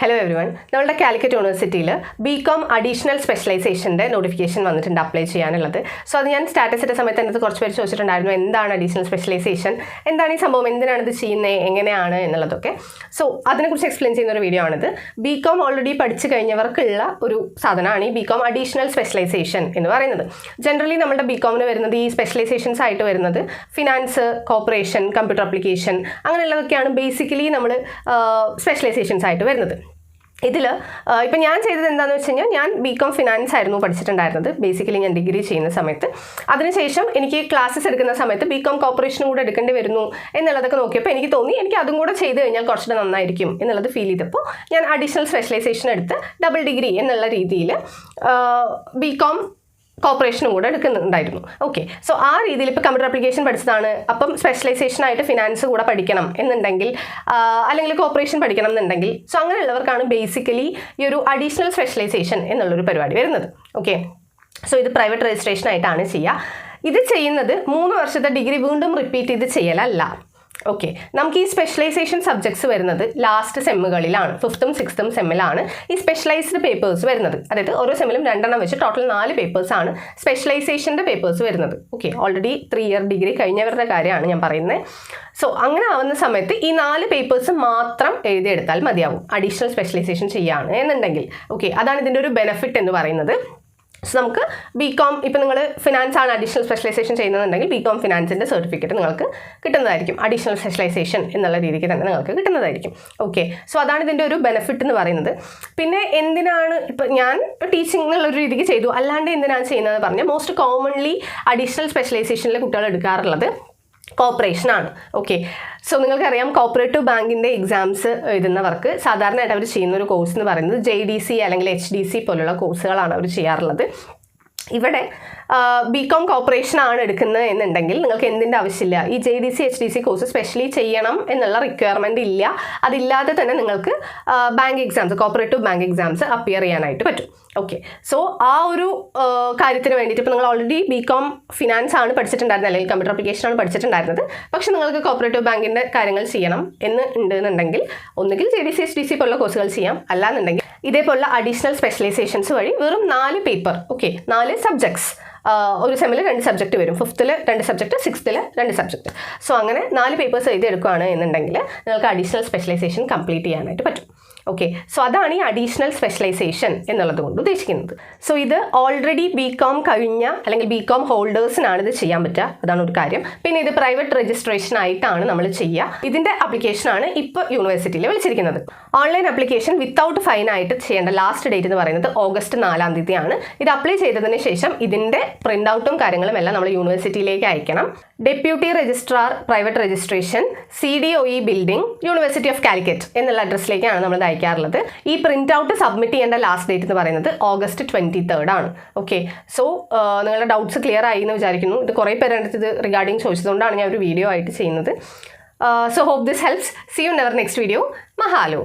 Hello everyone, നമ്മളുടെ കാലിക്കറ്റ് യൂണിവേഴ്സിറ്റിയിൽ BCom additional സ്പെഷ്യലൈസേഷൻ്റെ notification വന്നിട്ടുണ്ട് അപ്ലൈ ചെയ്യാനുള്ളത്. സോ അത് ഞാൻ സ്റ്റാറ്റസ് ഇട്ട സമയത്ത് എൻ്റെ കുറച്ച് പേര് ചോദിച്ചിട്ടുണ്ടായിരുന്നു എന്താണ് അഡീഷണൽ സ്പെഷ്യലൈസേഷൻ, എന്താണ് ഈ സംഭവം, എന്തിനാണ് ഇത് ചെയ്യുന്നത്, എങ്ങനെയാണ് എന്നുള്ളതൊക്കെ. സോ അതിനെക്കുറിച്ച് എക്സ്പ്ലെയിൻ ചെയ്യുന്ന ഒരു വീഡിയോ ആണിത്. ബികോം ഓൾറെഡി പഠിച്ചു കഴിഞ്ഞവർക്കുള്ള ഒരു സാധനമാണ് ഈ ബികോം അഡീഷണൽ സ്പെഷ്യലൈസേഷൻ എന്ന് പറയുന്നത്. ജനറലി നമ്മുടെ ബികോമിന് വരുന്നത് ഈ സ്പെഷ്യലൈസേഷൻസ് ആയിട്ട് വരുന്നത് ഫിനാൻസ്, കോർപ്പറേഷൻ, കമ്പ്യൂട്ടർ അപ്ലിക്കേഷൻ അങ്ങനെയുള്ളതൊക്കെയാണ് ബേസിക്കലി നമ്മൾ സ്പെഷ്യലൈസേഷൻസ് ആയിട്ട് വരുന്നത്. ഇതിൽ ഇപ്പം ഞാൻ ചെയ്തത് എന്താണെന്ന് വെച്ച് കഴിഞ്ഞാൽ ഞാൻ ബികോം ഫിനാൻസ് ആയിരുന്നു പഠിച്ചിട്ടുണ്ടായിരുന്നത് ബേസിക്കലി ഞാൻ ഡിഗ്രി ചെയ്യുന്ന സമയത്ത്. അതിനുശേഷം എനിക്ക് ക്ലാസ്സസ് എടുക്കുന്ന സമയത്ത് ബികോം കോർപ്പറേഷനും കൂടെ എടുക്കേണ്ടി വരുന്നു എന്നുള്ളതൊക്കെ നോക്കിയപ്പോൾ എനിക്ക് തോന്നി എനിക്ക് അതും കൂടെ ചെയ്ത് കഴിഞ്ഞാൽ കുറച്ചുകൂടെ നന്നായിരിക്കും എന്നുള്ളത് ഫീൽ ചെയ്തപ്പോൾ ഞാൻ അഡീഷണൽ സ്പെഷ്യലൈസേഷൻ എടുത്ത് ഡബിൾ ഡിഗ്രി എന്നുള്ള രീതിയിൽ ബികോം കോർപ്പറേഷനും കൂടെ എടുക്കുന്നുണ്ടായിരുന്നു. ഓക്കെ, സോ ആ രീതിയിൽ ഇപ്പോൾ കമ്പ്യൂട്ടർ അപ്ലിക്കേഷൻ പഠിച്ചതാണ്, അപ്പം സ്പെഷ്യലൈസേഷനായിട്ട് ഫിനാൻസ് കൂടെ പഠിക്കണം എന്നുണ്ടെങ്കിൽ അല്ലെങ്കിൽ കോർപ്പറേഷൻ പഠിക്കണം എന്നുണ്ടെങ്കിൽ സോ അങ്ങനെയുള്ളവർക്കാണ് ബേസിക്കലി ഈ ഒരു അഡീഷണൽ സ്പെഷ്യലൈസേഷൻ എന്നുള്ളൊരു പരിപാടി വരുന്നത്. ഓക്കെ, സോ ഇത് പ്രൈവറ്റ് രജിസ്ട്രേഷൻ ആയിട്ടാണ് ചെയ്യുക. ഇത് ചെയ്യുന്നത് 3 വർഷത്തെ ഡിഗ്രി വീണ്ടും റിപ്പീറ്റ് ചെയ്ത് ചെയ്യലല്ല. ഓക്കെ, നമുക്ക് ഈ സ്പെഷ്യലൈസേഷൻ സബ്ജക്ട്സ് വരുന്നത് ലാസ്റ്റ് സെമ്മുകളിലാണ്, 5th, 6th സെമ്മിലാണ് ഈ സ്പെഷ്യലൈസ്ഡ് പേപ്പേഴ്സ് വരുന്നത്. അതായത് ഓരോ സെമ്മിലും 2 വെച്ച് ടോട്ടൽ 4 പേപ്പേഴ്സാണ് സ്പെഷ്യലൈസേഷൻ്റെ പേപ്പേഴ്സ് വരുന്നത്. ഓക്കെ, ഓൾറെഡി 3 ഇയർ ഡിഗ്രി കഴിഞ്ഞവരുടെ കാര്യമാണ് ഞാൻ പറയുന്നത്. സോ അങ്ങനെ ആവുന്ന സമയത്ത് ഈ 4 പേപ്പേഴ്സ് മാത്രം എഴുതിയെടുത്താൽ മതിയാവും അഡീഷണൽ സ്പെഷ്യലൈസേഷൻ ചെയ്യുകയാണ് എന്നുണ്ടെങ്കിൽ. ഓക്കെ, അതാണ് ഇതിൻ്റെ ഒരു ബെനിഫിറ്റ് എന്ന് പറയുന്നത്. സോ നമുക്ക് ബികോം ഇപ്പോൾ നിങ്ങൾ ഫിനാൻസ് ആണ് അഡീഷണൽ സ്പെഷ്യലൈസേഷൻ ചെയ്യുന്നതെന്നുണ്ടെങ്കിൽ ബികോം ഫിനാൻസിൻ്റെ സർട്ടിഫിക്കറ്റ് നിങ്ങൾക്ക് കിട്ടുന്നതായിരിക്കും. അഡീഷണൽ സ്പെഷ്യലൈസേഷൻ എന്നുള്ള രീതിക്ക് തന്നെ നിങ്ങൾക്ക് കിട്ടുന്നതായിരിക്കും. ഓക്കെ, സോ അതാണ് ഇതിൻ്റെ ഒരു ബെനിഫിറ്റ് എന്ന് പറയുന്നത്. പിന്നെ എന്തിനാണ് ഇപ്പോൾ ഞാൻ ടീച്ചിങ് എന്നുള്ളൊരു രീതിക്ക് ചെയ്തു, അല്ലാണ്ട് എന്തിനാണ് ചെയ്യുന്നതെന്ന് പറഞ്ഞാൽ മോസ്റ്റ് കോമൺലി അഡീഷണൽ സ്പെഷ്യലൈസേഷനിലെ കുട്ടികൾ എടുക്കാറുള്ളത് കോർപ്പറേഷനാണ്. ഓക്കെ, സോ നിങ്ങൾക്കറിയാം കോപ്പറേറ്റീവ് ബാങ്കിൻ്റെ എക്സാംസ് എഴുതുന്നവർക്ക് സാധാരണയായിട്ട് അവർ ചെയ്യുന്ന ഒരു കോഴ്സ് എന്ന് പറയുന്നത് JDC അല്ലെങ്കിൽ HDC പോലുള്ള കോഴ്സുകളാണ് അവർ ചെയ്യാറുള്ളത്. ഇവിടെ ബികോം കോർപ്പറേഷൻ ആണ് എടുക്കുന്നത് എന്നുണ്ടെങ്കിൽ നിങ്ങൾക്ക് എന്തിൻ്റെ ആവശ്യമില്ല, ഈ JDC HDC കോഴ്സ് സ്പെഷ്യലി ചെയ്യണം എന്നുള്ള റിക്വയർമെൻറ്റ് ഇല്ല. അതില്ലാതെ തന്നെ നിങ്ങൾക്ക് bank exams, corporative bank exams appear ചെയ്യാനായിട്ട് പറ്റും. ഓക്കെ, സോ ആ ഒരു കാര്യത്തിന് വേണ്ടിയിട്ട് ഇപ്പോൾ നിങ്ങൾ ഓൾറെഡി ബികോം ഫിനാൻസ് ആണ് പഠിച്ചിട്ടുണ്ടായിരുന്നത് അല്ലെങ്കിൽ കമ്പ്യൂട്ടർ അപ്ലിക്കേഷൻ ആണ് പഠിച്ചിട്ടുണ്ടായിരുന്നത്, പക്ഷെ നിങ്ങൾക്ക് കോർപ്പറേറ്റീവ് ബാങ്കിൻ്റെ കാര്യങ്ങൾ ചെയ്യണം എന്ന് ഉണ്ടെന്നുണ്ടെങ്കിൽ ഒന്നുകിൽ JDC HDC പോലുള്ള കോഴ്സുകൾ ചെയ്യാം, അല്ലാന്നുണ്ടെങ്കിൽ ഇതേപോലുള്ള അഡീഷണൽ സ്പെഷ്യലൈസേഷൻസ് വഴി വെറും 4 പേപ്പർ, ഓക്കെ 4 സബ്ജക്ട്സ്, ഒരു സെമ്മിൽ 2 സബ്ജക്റ്റ് വരും, 5th 2 subject, 6th 2 subject. So അങ്ങനെ 4 പേപ്പേഴ്സ് എഴുതിയെടുക്കുകയാണ് എന്നുണ്ടെങ്കിൽ നിങ്ങൾക്ക് അഡീഷണൽ സ്പെഷ്യലൈസേഷൻ കംപ്ലീറ്റ് ചെയ്യാനായിട്ട് പറ്റും. ഓക്കെ, സോ അതാണ് ഈ അഡീഷണൽ സ്പെഷ്യലൈസേഷൻ എന്നുള്ളത് കൊണ്ട് ഉദ്ദേശിക്കുന്നത്. സോ ഇത് ഓൾറെഡി ബികോം കഴിഞ്ഞ അല്ലെങ്കിൽ ബികോം ഹോൾഡേഴ്സിനാണ് ഇത് ചെയ്യാൻ പറ്റുക, അതാണ് ഒരു കാര്യം. പിന്നെ ഇത് പ്രൈവറ്റ് രജിസ്ട്രേഷൻ ആയിട്ടാണ് നമ്മൾ ചെയ്യുക. ഇതിൻ്റെ ആപ്ലിക്കേഷനാണ് ഇപ്പോൾ യൂണിവേഴ്സിറ്റിയിൽ വിളിച്ചിരിക്കുന്നത്. ഓൺലൈൻ ആപ്ലിക്കേഷൻ വിത്തൗട്ട് ഫൈൻ ആയിട്ട് ചെയ്യേണ്ട ലാസ്റ്റ് ഡേറ്റ് എന്ന് പറയുന്നത് August 4 ആണ്. ഇത് അപ്ലൈ ചെയ്തതിന് ശേഷം ഇതിൻ്റെ പ്രിൻ്റ് ഔട്ടും കാര്യങ്ങളും എല്ലാം നമ്മൾ യൂണിവേഴ്സിറ്റിയിലേക്ക് അയക്കണം. Deputy registrar private registration, CDOE building, university of Calicut എന്നുള്ള അഡ്രസ്സിലേക്കാണ് നമ്മൾ അയക്കാറുള്ളത്. ഈ പ്രിൻ്റ് ഔട്ട് സബ്മിറ്റ് ചെയ്യേണ്ട ലാസ്റ്റ് ഡേറ്റ് എന്ന് പറയുന്നത് August 23 ആണ്. ഓക്കെ, സോ നിങ്ങളുടെ ഡൗട്ട്സ് ക്ലിയർ ആയി എന്ന് വിചാരിക്കുന്നു. ഇത് കുറേ പേരുടെ ഇത് റിഗാർഡിങ് ചോദിച്ചതുകൊണ്ടാണ് ഞാൻ ഒരു വീഡിയോ ആയിട്ട് ചെയ്യുന്നത്. So hope this helps. See you never next video. മഹാലോ.